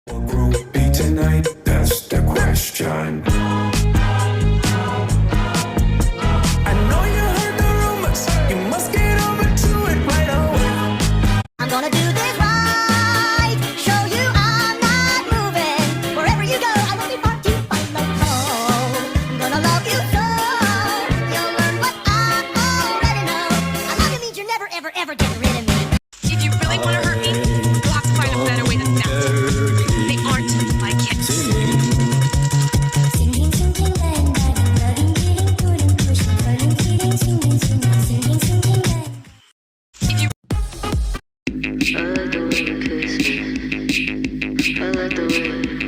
Groupie tonight, that's the question. I know you heard the rumors, you must get over to it right away. I'm gonna do this right, show you I'm not moving. Wherever you go, I will be far to follow. I'm gonna love you so, you'll learn what I already know. I love you means you're never, ever, ever getting rid of me. If you really want to hurt me, you'll have to find a better way than that. They aren't my kids. Singing, singing, bang, bang, loving, kidding, putting, pushing, calling, kidding, singing, singing, singing, singing, bang. If you I like the way you kiss me. I like the way